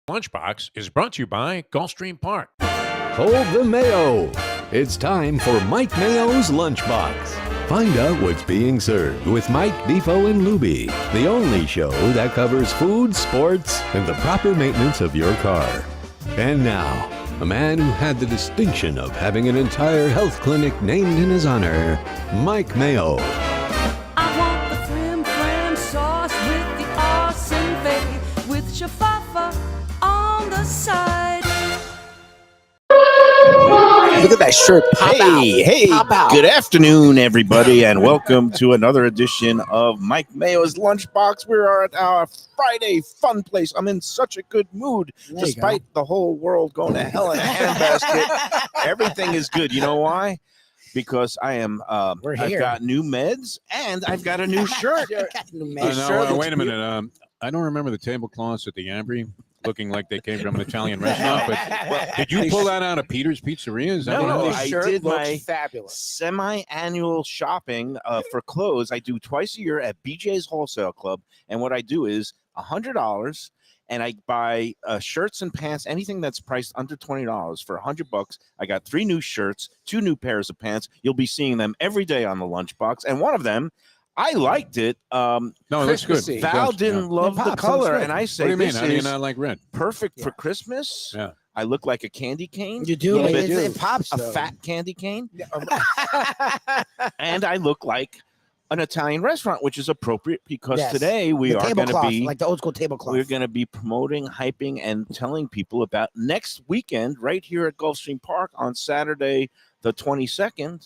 Lunchbox is brought to you by Gulfstream Park. Hold the Mayo. It's time for Mike Mayo's Lunchbox. Find out what's being served with Mike, Beefo, and Luby, the only show that covers food, sports, and the proper maintenance of your car. And now, a man who had the distinction of having an entire health clinic named in his honor, Mike Mayo. I want the flim flam sauce with the awesome fave with shafafa on the side. Look at that shirt pop out. Hey, Pop out. good afternoon, everybody, and welcome to another edition of Mike Mayo's Lunchbox. We are at our Friday fun place. I'm in such a good mood, despite the whole world going to hell in a handbasket. Everything is good. You know why? Because I am. I've got new meds and I've got a new shirt. Wait a minute. I don't remember the tablecloths at the Ambry looking like they came from an Italian restaurant, but did you pull that out of Peter's Pizzeria? Is that No, what I did my semi-annual shopping for clothes. I do twice a year at BJ's Wholesale Club, and what I do is $100, and I buy shirts and pants, anything that's priced under $20 for $100. I got 3 new shirts, 2 new pairs of pants. You'll be seeing them every day on the Lunchbox, and one of them, I liked it. No, that's good. Val didn't love the color, and I say, what do you mean? this How do you is not like red? perfect for Christmas. Yeah. I look like a candy cane. You do. Little bit It pops, a though. fat candy cane. And I look like an Italian restaurant, which is appropriate because today we are going to be like the old school tablecloth. We're going to be promoting, hyping, and telling people about next weekend right here at Gulfstream Park on Saturday, the 22nd.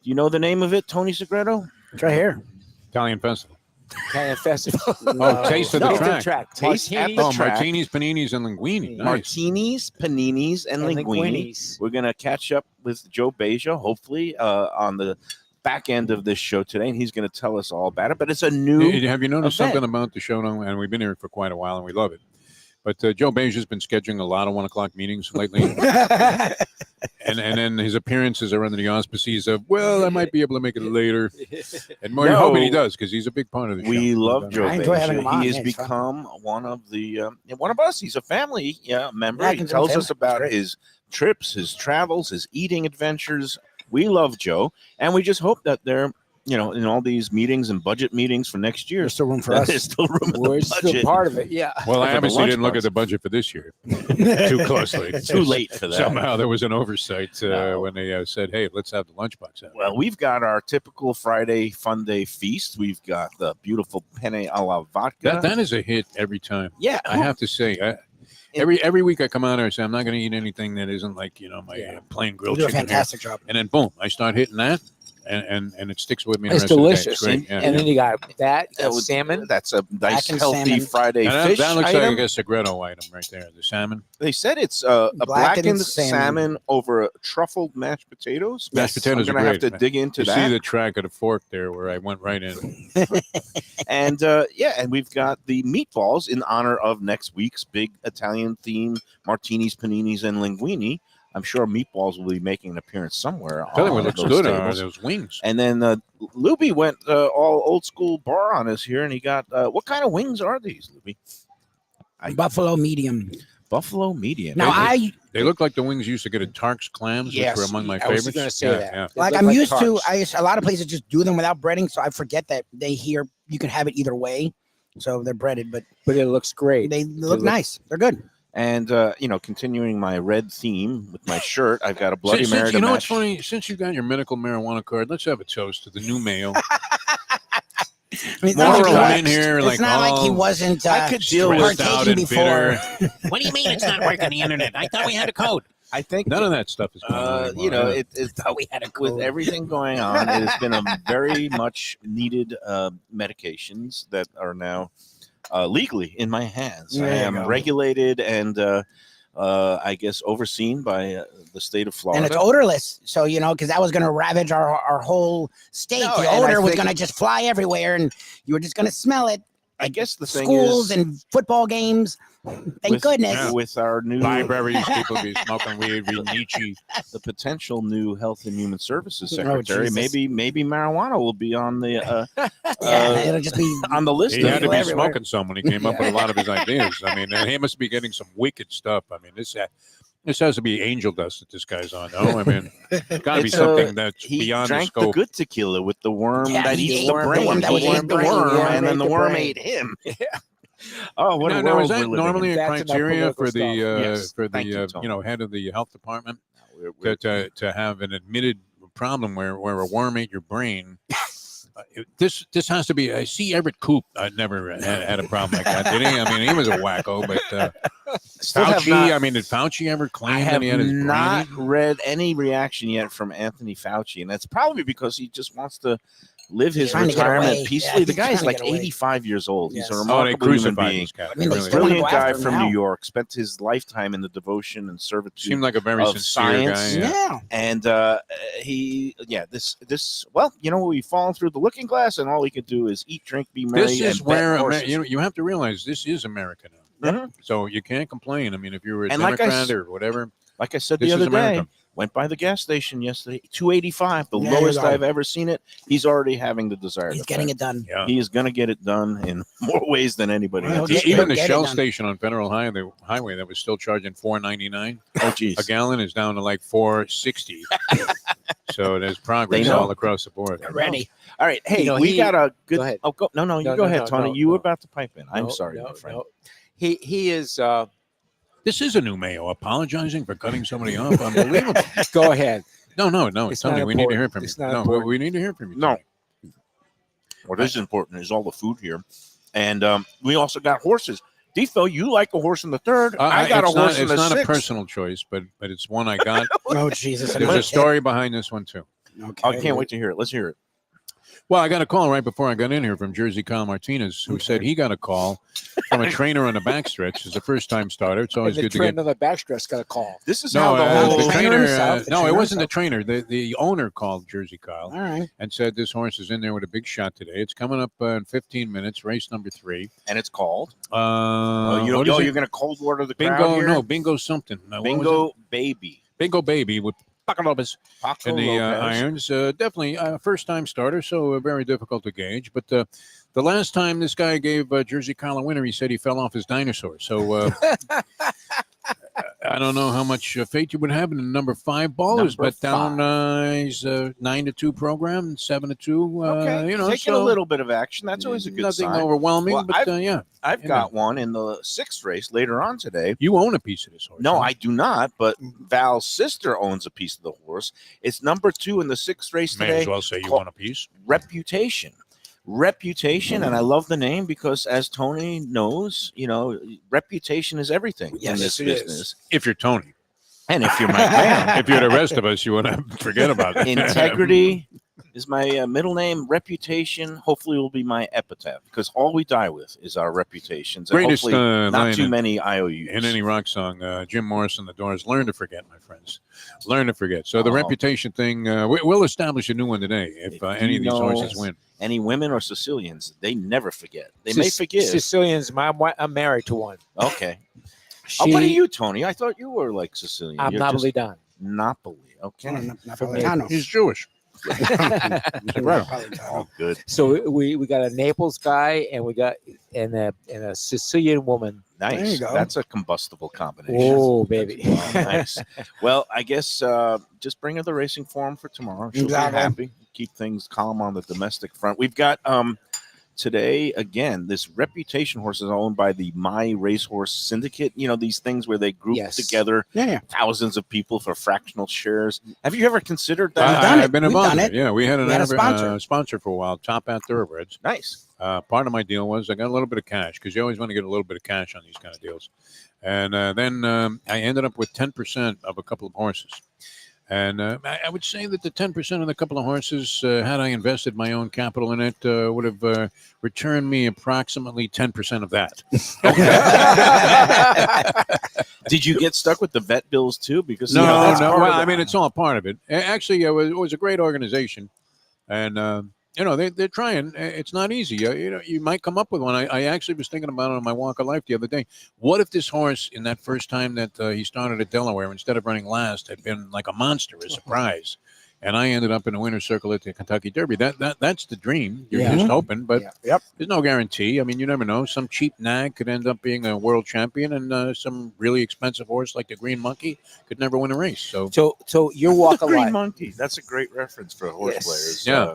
Do you know the name of it, Tony Segreto? It's right here. Italian Festival. Italian Festival. Taste of the track. Taste at the track. Martinis, paninis, and linguini. Nice. Martinis, paninis, and linguini. We're going to catch up with Joe Beja, hopefully, on the back end of this show today, and he's going to tell us all about it. But it's a new Have you noticed event. something about the show now? And we've been here for quite a while, and we love it. But Joe Beja's been scheduling a lot of 1 o'clock meetings lately. and then his appearances are under the auspices of, well, I might be able to make it later. And more hoping he does, because he's a big part of the show. We love Joe I enjoy having him Beja. on. He has Yeah, it's become one of us. He's a family member. Yeah, He tells us family. about Great. his trips, his travels, his eating adventures. We love Joe, and we just hope that they're, in all these meetings and budget meetings for next year, There's still room for that us. there's still room in We're the still budget. part of it. Yeah. Well, I For the obviously didn't look lunchbox. at the budget for this year too closely. Too late for that. Somehow there was an oversight when they said, hey, let's have the lunchbox out. Well, we've got our typical Friday Fun Day feast. We've got the beautiful penne alla vodka. That is a hit every time. Yeah, I have to say. Every week I come out here and say, I'm not going to eat anything that isn't like, my plain grilled You do a chicken. fantastic job. And then, boom, I start hitting that. And it sticks with me. It's the rest delicious. Of the day. It's great. And then you got that That was- salmon. That's a nice, Blackened healthy salmon. Friday And fish that looks item. like a Segreto item right there. The salmon. They said it's a blackened salmon. salmon over truffled mashed potatoes. Mashed potatoes I'm are gonna have great. to dig into You that. see the track of the fork there where I went right in. And and we've got the meatballs in honor of next week's big Italian theme: martinis, paninis, and linguini. I'm sure meatballs will be making an appearance somewhere. I tell you what on looks those good are tables. those wings. And then Luby went all old school bar on us here, and he got what kind of wings are these, Luby? Buffalo medium. Buffalo medium. Now, They look like the wings you used to get at Tark's Clams, Yes, which were among my I was favorites. gonna say that. Yeah. like look I'm like used to. tarts. A lot of places just do them without breading, so I forget that you can have it either way. So they're breaded, but But it looks great. they look nice. They're good. And continuing my red theme with my shirt, I've got a Bloody Since, Mary. you know to what's match. funny? Since you got your medical marijuana card, let's have a toast to the new Mayo. I mean, it's More not like he come was- in here it's like, not like he oh, wasn't. I could deal with stressed out partaking and before. bitter. What do you mean it's not working on the internet? I thought we had a code. I think None of that stuff is going on anymore. it's Thought we had a with code. everything going on. It has been a very much needed medications that are now legally in my hands. I There you am go. regulated and I guess overseen by the state of Florida. And it's odorless, so because that was going to ravage our whole state. No, The and I odor was think- going to just fly everywhere, and you were just going to smell it. I guess the thing schools is, and football games. Thank with- goodness. with our new Libraries, people be smoking weed, reading Nietzsche. the potential new Health and Human Services Oh, Secretary, Jesus. maybe marijuana will be on the Yeah, it'll just be on the list. He of had to people be everywhere. smoking some when he came up with a lot of his ideas. I mean, he must be getting some wicked stuff. I mean, this has to be angel dust that this guy's on. No, I mean, it's got to be It's, something that's he beyond drank the the scope. good tequila with the worm Yeah, that he eats ate the the brain. worm that would He eat ate the the brain. worm, Yeah. and then the Ate the worm brain. ate him. Oh, what a Now, world is we're that living normally in. a That's enough criteria political for the stuff. Yes. for Thank the you, Tony. head of the health department We're- to have an admitted problem where a worm ate your brain? This has to be. I see Everett Koop never had a problem like that, did he? I mean, he was a wacko, but Still have Fauci. not- I mean, did Fauci ever I claim have that he had his not brain? read any reaction yet from Anthony Fauci, and that's probably because he just wants to live his Trying to get retirement away. peacefully. Yeah, the he's guy's trying to like get away. 85 years old. He's Yes. a Oh, they remarkable human crucified being. this guy. I mean, They they really still wanna did. Brilliant go guy after him from now. New York. Spent his lifetime in the devotion and servitude. Seemed like a very of sincere science. guy. Yeah. And this well, we've fallen through the looking glass, and all he could do is eat, drink, be merry. This is and bet where horses. you have to realize this is America now. Mhm. So you can't complain. I mean, if you were a And like I Democrat s- or whatever, Like I said this the other is America. day, went by the gas station yesterday, $2.85, the There you lowest go. I've ever seen it. He's already having the desired He's getting effect. it done. Yeah. He is going to get it done in more ways than anybody Well, else. get- Even the get it Shell done. station on Federal Highway that was still charging $4.99 Oh, geez. a gallon is down to like $4.60. So there's progress They know. all across the board. Get ready. All right. Hey, You know, we he- got a good. Go ahead. Oh, go. No, you No, go no, ahead, no, Tony. no, you were no. about to pipe in. I'm No, sorry, no, my friend. no. He is. This is a new Mayo apologizing for cutting somebody off. Unbelievable. Go ahead. No, It's Tony, not we need to hear important. from you. It's not No, important. we need to hear from you. No. Tony. What is important is all the food here, and we also got horses. Defo, you like a horse in the third. I got a it's horse not, in the It's not sixth. a personal choice, but it's one I got. Oh, Jesus. There's a story behind this one too. Okay. I can't wait to hear it. Let's hear it. Well, I got a call right before I got in here from Jersey Kyle Martinez, who said he got a call from a trainer on the backstretch. It's a first-time starter. It's always And the good to get. trainer on the backstretch got a call. This is No, how the whole. the trainer trainer. himself, the No, it trainer wasn't the himself. trainer. The owner called Jersey Kyle All right. and said this horse is in there with a big shot today. It's coming up in 15 minutes, race number 3. and it's called. What You're is it? going to cold water the crowd Bingo, here? no, Bingo something. What was Bingo baby. it? Bingo Baby with Paco Lopez Paco in the Lopez. irons. Definitely a first-time starter, so very difficult to gauge. But the last time this guy gave Jersey Kyle a winner, he said he fell off his dinosaur. So I don't know how much faith you would have in the number 5 ballers, Number but down he's 9-2 program, 7-2. Okay, taking a little bit of action. That's always a good nothing sign. overwhelming, Well, but yeah, I've you got one in the 6th race later on today. you own a piece of this horse. No, huh? I do not, but Val's sister owns a piece of the horse. It's number 2 in the 6th race may today. as well say you Call- own a piece. Reputation, and I love the name because, as Tony knows, reputation is everything in Yes, this it is. business. If you're Tony, And if you're my man, if you're the rest of us, you want to forget about it. integrity is my middle name. Reputation, hopefully, will be my epitaph because all we die with is our reputations. And Greatest hopefully, line not too many IOUs. in any rock song, Jim Morrison, The Doors, learn to forget, my friends. Learn to forget. So the Oh. reputation thing, we'll establish a new one today if any of these you horses know- win. Any women or Sicilians, they never forget. They may forgive. Sicilians. I'm married to one. Okay. She, What are you, Tony? I thought you were like Sicilian. I'm You're Napoli just Don. Napoli. Okay. Napolitano. He's Jewish. Oh, good. So we got a Naples guy and we got and a Sicilian woman. Nice. There you go. That's a combustible combination. Oh baby. Oh, nice. Well, I guess just bring her the racing form for tomorrow. She'll Exactly. be happy. Keep things calm on the domestic front. We've got today again. This reputation horse is owned by the My Racehorse Syndicate. These things where they group Yes. together Yeah. thousands of people for fractional shares. Have you ever considered that? We've done it. I've been We've involved. done in it. Yeah, we had We had a sponsor. sponsor. For a while, Top Hat Thoroughbreds. Nice. Part of my deal was I got a little bit of cash because you always want to get a little bit of cash on these kind of deals. And then I ended up with 10% of a couple of horses. And I would say that the 10% of the couple of horses, had I invested my own capital in it, would have returned me approximately 10% of that. Did you get stuck with the vet bills too? Because No, that's no. part Well, of I mean, it's all part of it. Actually, it was a great organization. And they're trying. It's not easy. You might come up with one. I actually was thinking about it on my walk of life the other day. What if this horse, in that first time that he started at Delaware, instead of running last, had been like a monster, a surprise, and I ended up in the winner's circle at the Kentucky Derby? That's the dream. You're just hoping, but there's no guarantee. I mean, you never know. Some cheap nag could end up being a world champion, and some really expensive horse like the Green Monkey could never win a race. So your walk of Green life. Monkey. That's a great reference for horse Yes. players. Yeah.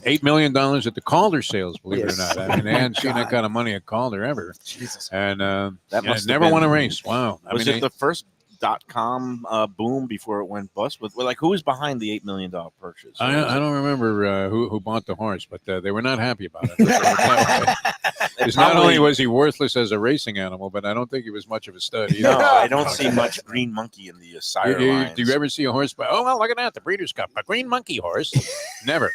$8 million at the Calder sales, believe it or Yes. not. I mean, they hadn't seen that kind of money at Calder ever. Jesus. And That must have never won a been- race. Wow. I Was mean, it the first .com boom before it went bust? Who was behind the $8 million purchase? I don't remember who bought the horse, but they were not happy about it. Let's put it that way. Because not only was he worthless as a racing animal, but I don't think he was much of a stud either. No, I don't see much Green Monkey in the sire lines. Do you ever see a horse? Oh, well, look at that. The Breeders' Cup. A Green Monkey horse. Never.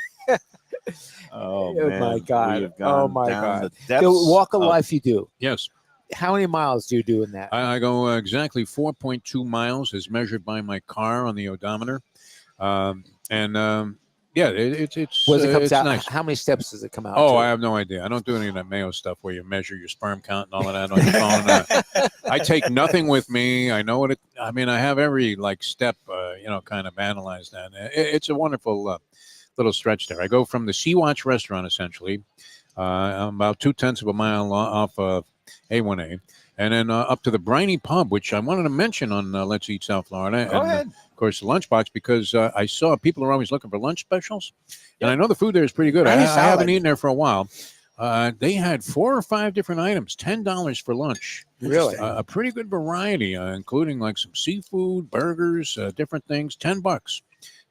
Oh, Oh, man. my God. We have gone Oh, my down God. the depths The walk of of- life you do. Yes. How many miles do you do in that? I go exactly 4.2 miles as measured by my car on the odometer. Yeah, it's What does it come it's out? nice. How many steps does it come out? Oh, to? I have no idea. I don't do any of that Mayo stuff where you measure your sperm count and all of that on your phone. I take nothing with me. I know what it. I mean, I have every step, kind of analyzed. And it's a wonderful little stretch there. I go from the Sea-Watch restaurant essentially, I'm about 0.2 of a mile off of A1A, and then up to the Briny Pub, which I wanted to mention on Let's Eat South Florida. Go and, ahead. Of course, the Lunchbox, because I saw people are always looking for lunch specials, and I know the food there is pretty good. I Briny's haven't solid. eaten there for a while. They had 4 or 5 different items, $10 for lunch. Really? A pretty good variety, including like some seafood, burgers, different things. $10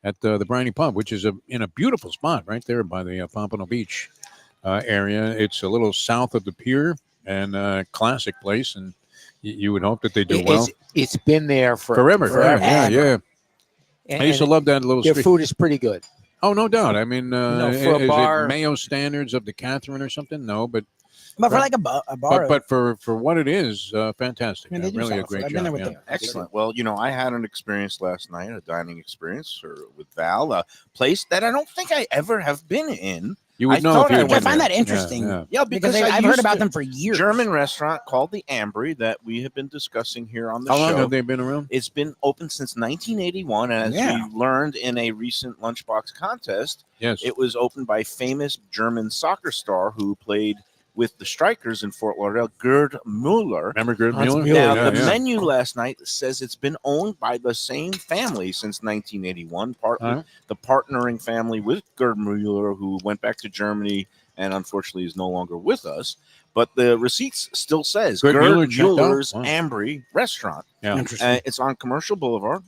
at the Briny Pub, which is in a beautiful spot right there by the Pompano Beach area. It's a little south of the pier, and classic place, and you would hope that they do well. It's been there Forever. Yeah. And, I used to love that little their street. food is pretty good. Oh, no doubt. I mean, for a is bar- it Mayo standards of the Catherine or something? No, but But for like a bar, but for what it is, fantastic. I mean, they do Really a sell great food. I've been job. there with Yeah. them. Excellent. Well, I had an experience last night, a dining experience with Val, a place that I don't think I ever have been in. You would I know thought if you I had would. been I find there. that interesting. Yeah. Yeah, because because I've heard about them for years. German restaurant called the Ambry that we have been discussing here on the How show. long have they been around? It's been open since 1981, and as Yeah. we learned in a recent Lunchbox contest, Yes. it was opened by famous German soccer star who played with the Strikers in Fort Lauderdale, Gerd Mueller. Remember Gerd Hans Mueller? Mueller. Now, Yeah, the yeah. menu last night says it's been owned by the same family since 1981, partly Huh? the partnering family with Gerd Mueller, who went back to Germany and unfortunately is no longer with us. But the receipts still says Gerd Gerd Mueller checked out? Mueller's Wow. Ambry restaurant. Yeah. Interesting. It's on Commercial Boulevard.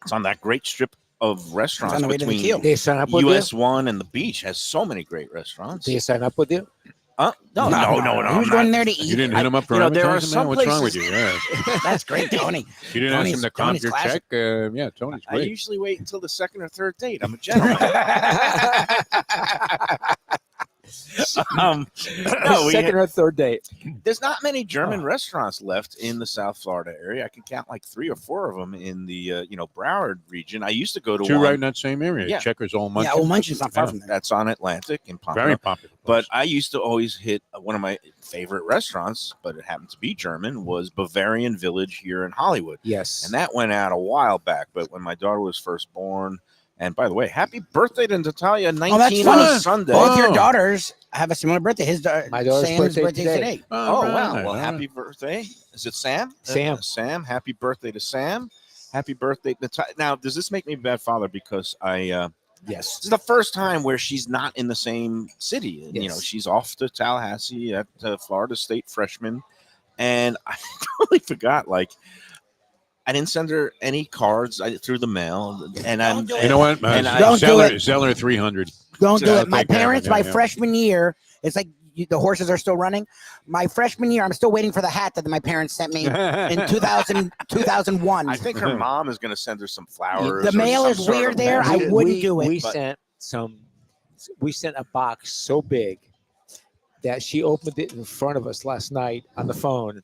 It's on that great strip of restaurants on the way to the between Keel. They sign up with US 1 and the beach. Has so many great restaurants. you. They sign up with you. No. He was going there to eat. You didn't hit him up for there are advertising, some man? What's wrong with places- you? Yeah. That's great, Tony. You didn't ask him Tony's- to comp Tony's your classic. check? Yeah, Tony's I great. usually wait until the second or third date. I'm a gentleman. No, Second or third date. there's not many German restaurants left in the South Florida area. I can count like 3 or 4 of them in the Broward region. I used to go to 2 one right in that same area. Yeah. Checkers Old Yeah, Munch. Old Munchin's not far Yeah. from there. that's on Atlantic in Pompano. Very popular. But I used to always hit one of my favorite restaurants, but it happened to be German, was Bavarian Village here in Hollywood. Yes. And that went out a while back. But when my daughter was first born, and by the way, happy birthday to Natalia, 19 that's on fun. Sunday. Both your Oh. daughters have a similar birthday. My daughter's Sam's birthday birthday's today. Oh, right, wow. Well, all right. happy birthday. Is it Sam? Sam. Sam. Happy birthday to Sam. Happy birthday, Natalia. Now, does this make me a bad father? Because this Yes. is the first time where she's not in the same city. And, Yes. she's off to Tallahassee at Florida State freshman. And I totally forgot, I didn't send her any cards through the mail. And I'm, Don't do You know what? And I- Don't do it. Zeller 300. Don't do Yeah, it. My take that one, parents, yeah, my yeah. freshman year, it's like the horses are still running. My freshman year, I'm still waiting for the hat that my parents sent me in 2001. I think her mom is going to send her some flowers. The or mail some is sort weird of there. I message. wouldn't do it, We but- sent a box so big that she opened it in front of us last night on the phone,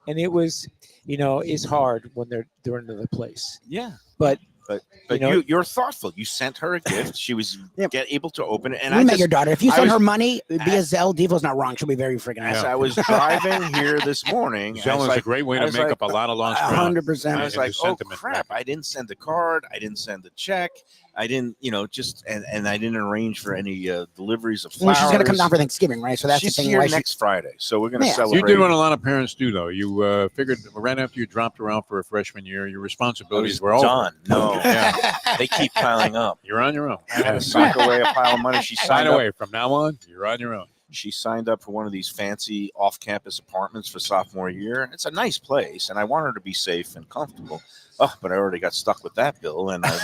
and it was, it's hard when they're in another place. Yeah. But But You know- you're thoughtful. You sent her a gift. She was Yep. able to open it. And We I met just, your daughter. If you I send was- her money via Zelle, Devo's not wrong. She'll be very freaking as happy. I was driving here this morning, I Zell was is like, a great way I to was make like, up a lot of lost ground. 100%. I was in the like, oh sentiment crap! rapid. I didn't send a card. I didn't send a check. I didn't, just and I didn't arrange for any deliveries of Well, flowers. she's gonna come down for Thanksgiving, right? So that's She's the thing. here Why next Friday, so we're gonna Yeah. celebrate. You did what a lot of parents do, though. You figured right after you dropped her out for a freshman year, your I responsibilities was were over. done. No, Yeah, they keep piling up. you're on your own. I had to sock away a pile of money. She By signed the up. way, from now on, you're on your own. She signed up for one of these fancy off-campus apartments for sophomore year. It's a nice place, and I want her to be safe and comfortable. Oh, but I already got stuck with that bill, and I'm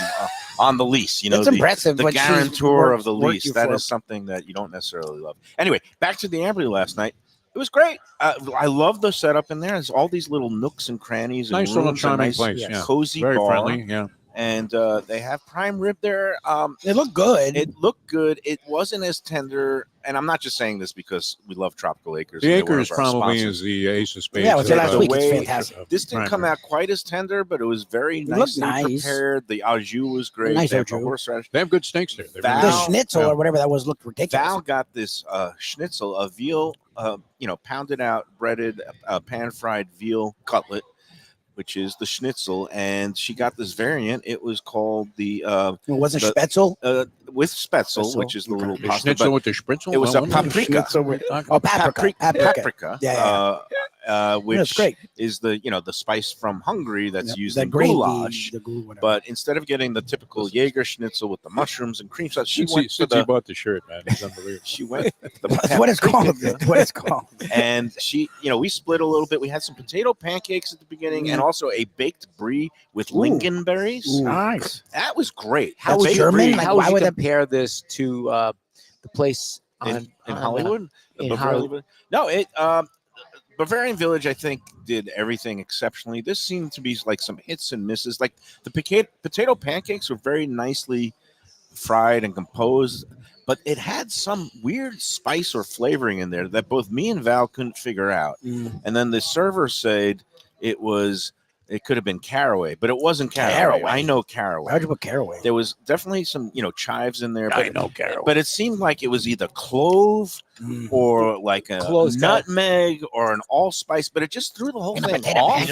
on the lease. It's impressive. The what she's guarantor of the worked lease. you That for. is something that you don't necessarily love. Anyway, back to the Ambry last night. It was great. I love the setup in there. There's all these little nooks and crannies. And Nice little rooms, a charming nice, place. yes. Yeah, cozy very bar. friendly. Yeah, And they have prime rib there. They look good. It looked good. It wasn't as tender, and I'm not just saying this because we love Tropical Acres. the and they're one Acres of our probably sponsors. is the ace of spades. Yeah, it was there of, last uh, week. It's way- fantastic. This didn't come out quite as tender, but it was very It looked nicely nice. prepared. The au jus was great. Nice They au have the jus. horseradish. They have good steaks there. They Val- The really do. schnitzel Yeah. or whatever that was looked ridiculous. Val got this schnitzel, a veal, pounded out, breaded, pan-fried veal cutlet, which is the schnitzel, and she got this variant. It was called the It wasn't the- Spätzle. with spätzle, Spätzle? which is the little The pasta. schnitzel but with the spritzel. it was I a wonder if paprika. schnitzel we're talking Oh, about. paprika. paprika, Yeah, which That's great. is the the spice from Hungary that's Yep, used the in gravy, goulash. the goulash, whatever. But instead of getting the typical Jaeger schnitzel with the mushrooms and cream sauce, she Since went for he the bought the shirt, man, it's unbelievable. she went for the That's what it's called. paprika. That's what it's called. And she, we split a little bit. We had some potato pancakes at the beginning, and also a baked brie with Ooh. lingonberries. Ooh. Nice. That was great. How That's would Baked you, German? brie Like, how why would you would that- compare this to the place in on Hollywood? in Bavarian Hollywood. Village? No, it Bavarian Village, I think, did everything exceptionally. This seemed to be like some hits and misses. Like the potato pancakes were very nicely fried and composed, but it had some weird spice or flavoring in there that both me and Val couldn't figure out. Mm. And then the server said it could have been caraway, but it wasn't caraway. Caraway? I know Why'd caraway. you put caraway? There was definitely some, chives in there, I but, know, Carol. but it seemed like it was either clove Mm. or like a Clove's got- nutmeg or an allspice, but it just threw the whole And a thing potato off.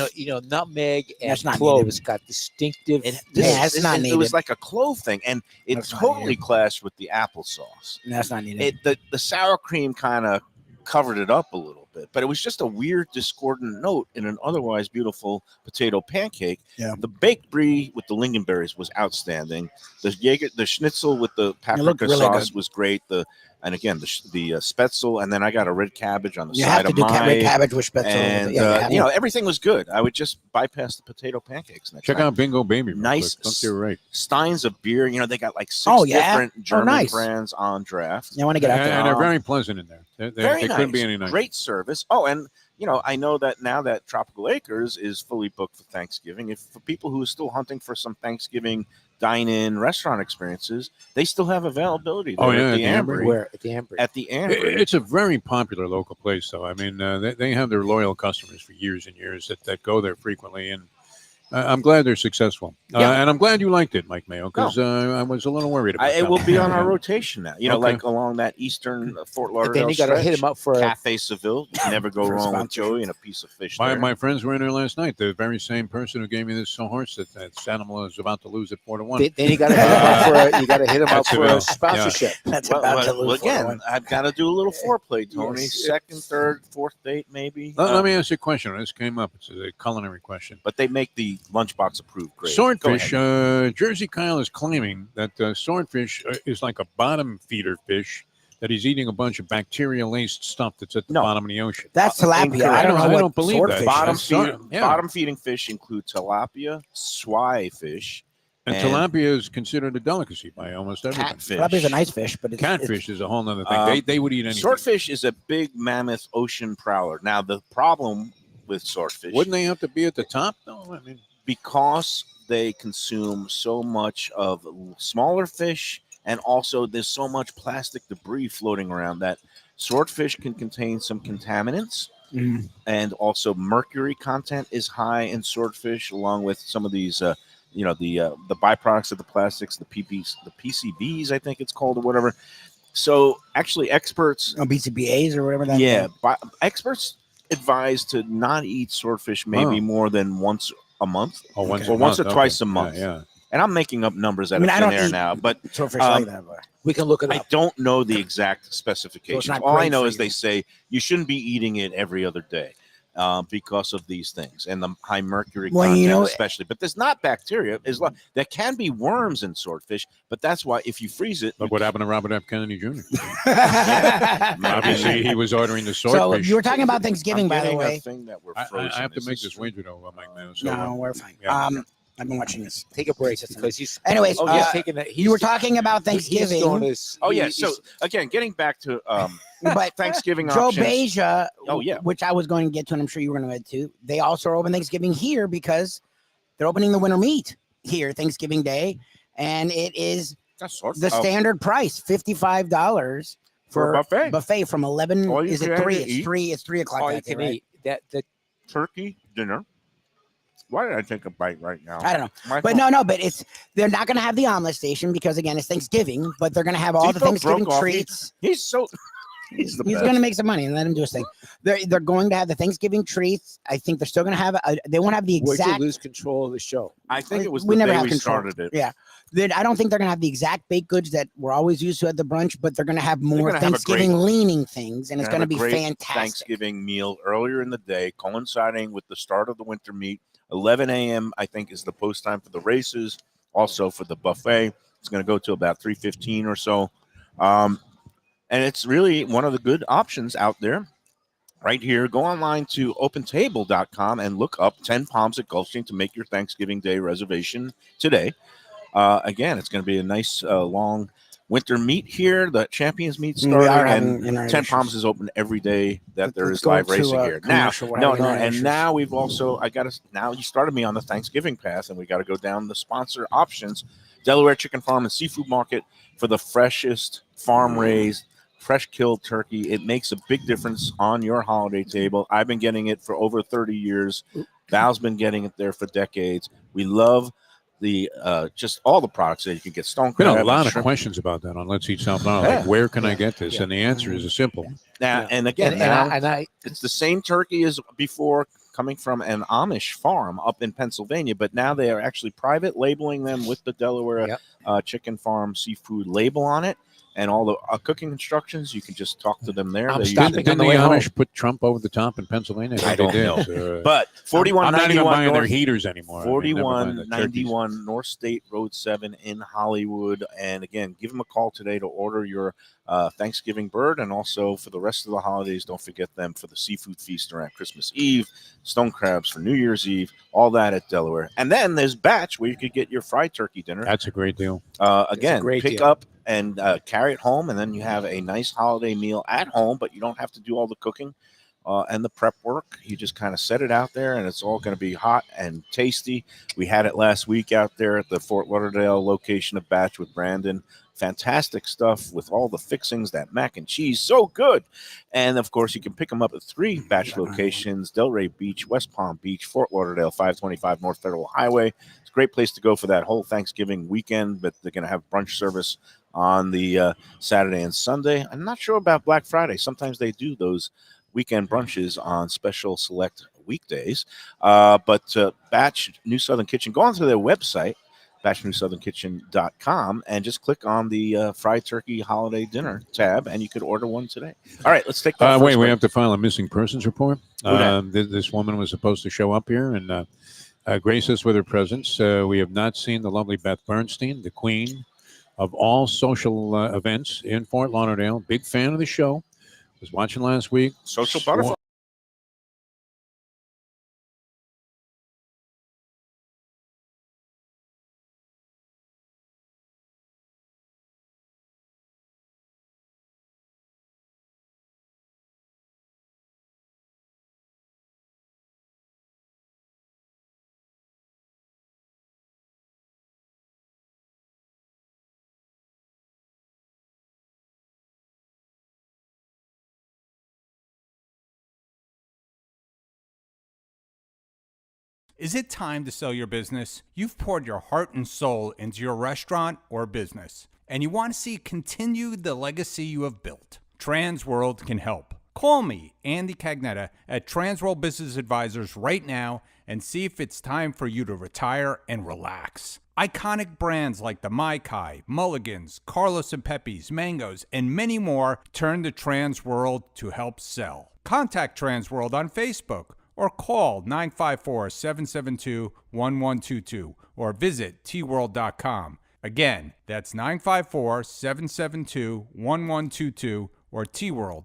Nutmeg and That's not cloves got distinctive. It, Yeah, that's not it needed. was like a clove thing, and it That's not totally needed. clashed with the applesauce. That's not needed. The sour cream kind of covered it up a little bit, but it was just a weird discordant note in an otherwise beautiful potato pancake. Yeah. The baked brie with the lingonberries was outstanding. The schnitzel with the looked paprika really sauce good. was great. And again the spätzle, and then I got a red cabbage on the You side have to of do mine. red cabbage with Spätzle. And Yeah, everything was good. I would just bypass the potato pancakes next Check time. out Bingo Baby. real Nice quick. Don't get it right. Steins of beer. They got like 6 Oh, yeah? different German nice. brands on draft. I want to get out And, there. and they're very pleasant in there. They Very nice. couldn't be any nicer. Great service. Oh, and I know that now that Tropical Acres is fully booked for Thanksgiving, if for people who are still hunting for some Thanksgiving dine-in restaurant experiences, they still have availability there Oh, yeah, at the at the Ambry. Where at the Ambry? At the Ambry. It's a very popular local place, though. I mean, they have their loyal customers for years and years that go there frequently, and I'm glad they're successful. Yeah. And I'm glad you liked it, Mike Mayo, because I was a little worried about It that will one. be on our Yeah. rotation now. Okay. Like along that eastern Fort But Lauderdale then you got to stretch. hit him up for a Cafe Seville. You never go For a wrong with sponsor. Joey and a piece of fish. My, there. my friends were in there last night. The very same person who gave me this horse that animal is about to lose at 4-1. Then you got to hit him up for you got to hit him up That's for Seville. a sponsorship. That's Well, about to well, lose. again, 4-1. I've got to do a little foreplay, Tony. Yes. Second, third, fourth date, maybe. Let me ask you a question. This came up. It's a culinary question. But they make the lunchbox approved grade. Swordfish. Jersey Kyle is claiming that swordfish is like a bottom feeder fish, that he's eating a bunch of bacteria-laced stuff that's at the No. bottom of the ocean. That's tilapia. I don't know I what don't believe that. swordfish Bottom, is. Yeah. bottom feeding fish include tilapia, swai fish, And And- tilapia is considered a delicacy by almost everyone. catfish. Tilapia is a nice fish, but it's Catfish is a whole nother thing. Um, They would eat anything. Swordfish is a big mammoth ocean prowler. Now the problem with swordfish, Wouldn't they have to be at the top? No, I mean, because they consume so much of smaller fish, and also there's so much plastic debris floating around that swordfish can contain some contaminants, and also mercury content is high in swordfish, along with some of these the byproducts of the plastics, the PCBs, I think it's called, or whatever. So actually, experts, BCBAs or whatever that. experts advise to not eat swordfish maybe more than once a month, Oh, once or a once month, or twice okay. a month. Yeah. And I'm making up numbers out I mean, of I thin don't air eat now, but swordfish like that. But We can look it I up. don't know the exact specifications. not All I great know for is you. they say you shouldn't be eating it every other day because of these things and the high mercury Well, content, especially. But there's not bacteria. There can be worms in swordfish, but that's why if you freeze it, Look what happened to Robert F. Kennedy Jr. maybe- Obviously, he was ordering the So swordfish. you were talking about I'm Thanksgiving, by the getting way. a thing that we're I frozen. have to Is make this true? wager, though, Mike Mayo. So, No, we're fine. yeah. I've been watching this. Take a break System. because he's. Anyways, Oh, he's taking that. you were talking about He's Thanksgiving, doing this. Oh yeah. So again, getting back to but Thanksgiving Joe options. Beja, Oh, yeah. which I was going to get to, and I'm sure you were going to get to. They also are open Thanksgiving here because they're opening the winter meat here Thanksgiving Day, and it is the standard price, $55 For a buffet. from 11. All you Is it can 3? eat. It's 3 o'clock. all you that day, can right? eat. The turkey dinner. Why did I take a bite right now? I don't know. My But fault. no, but they're not going to have the omelet station because again, it's Thanksgiving, but they're going to have all the Defoe Thanksgiving broke off. treats. He's the He's best. going to make some money and let him do his thing. They're going to have the Thanksgiving treats. I think they're still going to have. They won't have the where'd you exact. lose control of the show? I think it was we the never day have we control. started it. Yeah, I don't think they're going to have the exact baked goods that we're always used to at the brunch, but they're going to have more gonna have a Thanksgiving leaning things, and it's Gonna going to have be a great fantastic. Thanksgiving meal earlier in the day, coinciding with the start of the winter meat. 11 a.m. I think is the post time for the races. Also for the buffet, it's going to go to about 3:15 or so, and it's really one of the good options out there. Right here, go online to opentable.com and look up 10 Palms at Gulfstream to make your Thanksgiving Day reservation today. Again, it's going to be a nice long winter meet here. The Champions meet We are starting, having and internet 10 issues. Palms is open every day that there Let's is go live to, racing here. Now, commercial. We're having internet issues. now we've also now you started me on the Thanksgiving path, and we got to go down the sponsor options. Delaware Chicken Farm and Seafood Market for the freshest farm raised, fresh killed turkey. It makes a big difference on your holiday table. I've been getting it for over 30 years. Val's been getting it there for decades. We love the just all the products that you can get. Stone Been crab, a lot of shrimp. questions about that on Let's Eat South Florida. Yeah. Like, where can I get this? Yeah. And the answer is a simple one. Now, Yeah. and again, And now I it's the same turkey as before, coming from an Amish farm up in Pennsylvania, but now they are actually private labeling them with the Delaware Chicken Farm seafood label on it, and all the cooking instructions. You can just talk to them there. I'm They stopping usually- Didn't the the way Amish home. put Trump over the top in Pennsylvania? I think don't they did. know. But I'm not even 4191 buying their North, heaters anymore. I mean, never mind the turkeys. 4191 North State Road 7 in Hollywood. And again, give them a call today to order your Thanksgiving bird. And also for the rest of the holidays, don't forget them for the seafood feast around Christmas Eve, stone crabs for New Year's Eve, all that at Delaware. And then there's Batch, where you could get your fried turkey dinner. That's a great deal. Again, great pick deal. up and carry it home, and then you have a nice holiday meal at home, but you don't have to do all the cooking and the prep work. You just kind of set it out there, and it's all going to be hot and tasty. We had it last week out there at the Fort Lauderdale location of Batch with Brandon. Fantastic stuff with all the fixings, that mac and cheese, so good. And of course, you can pick them up at 3 Batch locations: Delray Beach, West Palm Beach, Fort Lauderdale, 525 North Federal Highway. It's a great place to go for that whole Thanksgiving weekend, but they're going to have brunch service on the Saturday and Sunday. I'm not sure about Black Friday. Sometimes they do those weekend brunches on special select weekdays. But Batch New Southern Kitchen, go onto their website, batchnewsouthernkitchen.com, and just click on the fried turkey holiday dinner tab, and you could order one today. All right, let's take that. Wait, first we break. have to file a missing persons report. Who dat? This woman was supposed to show up here and grace us with her presence. We have not seen the lovely Beth Bernstein, the queen of all social events in Fort Lauderdale. Big fan of the show. Was watching last week. Social butterfly. Is it time to sell your business? You've poured your heart and soul into your restaurant or business, and you want to see continue the legacy you have built. Transworld can help. Call me, Andy Cagnetta, at Transworld Business Advisors right now and see if it's time for you to retire and relax. Iconic brands like the Mai Kai, Mulligans, Carlos and Pepe's, Mangoes, and many more turn to Transworld to help sell. Contact Transworld on Facebook or call 954-772-1122 or visit tworld.com. Again, that's 954-772-1122 or tworld.com.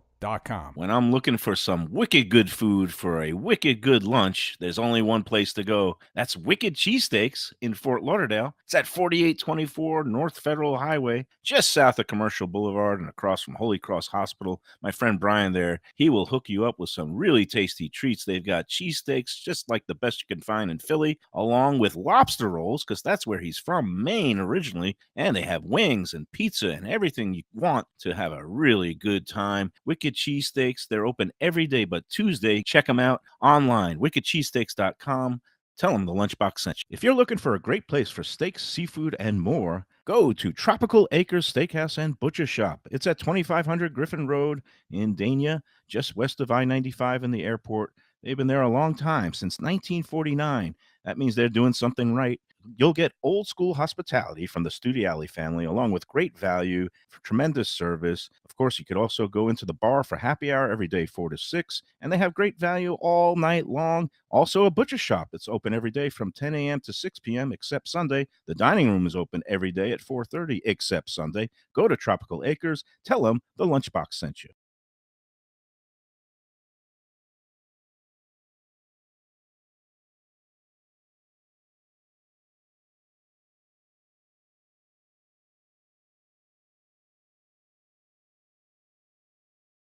When I'm looking for some wicked good food for a wicked good lunch, there's only one place to go. That's Wicked Cheesesteaks in Fort Lauderdale. It's at 4824 North Federal Highway, just south of Commercial Boulevard and across from Holy Cross Hospital. My friend Brian there, he will hook you up with some really tasty treats. They've got cheesesteaks, just like the best you can find in Philly, along with lobster rolls, because that's where he's from, Maine originally. And they have wings and pizza and everything you want to have a really good time. Wicked Cheesesteaks, they're open every day but Tuesday. Check them out online, wickedcheesesteaks.com. Tell them the Lunchbox sent you. If you're looking for a great place for steaks, seafood, and more, go to Tropical Acres Steakhouse and Butcher Shop. It's at 2500 Griffin Road in Dania, just west of I-95 in the airport. They've been there a long time, since 1949. That means they're doing something right. You'll get old school hospitality from the Studiali family, along with great value for tremendous service. Of course, you could also go into the bar for happy hour every day, 4 to 6, and they have great value all night long. Also, a butcher shop that's open every day from 10 a.m. to 6 p.m. except Sunday. The dining room is open every day at 4:30 except Sunday. Go to Tropical Acres. Tell them the Lunchbox sent you.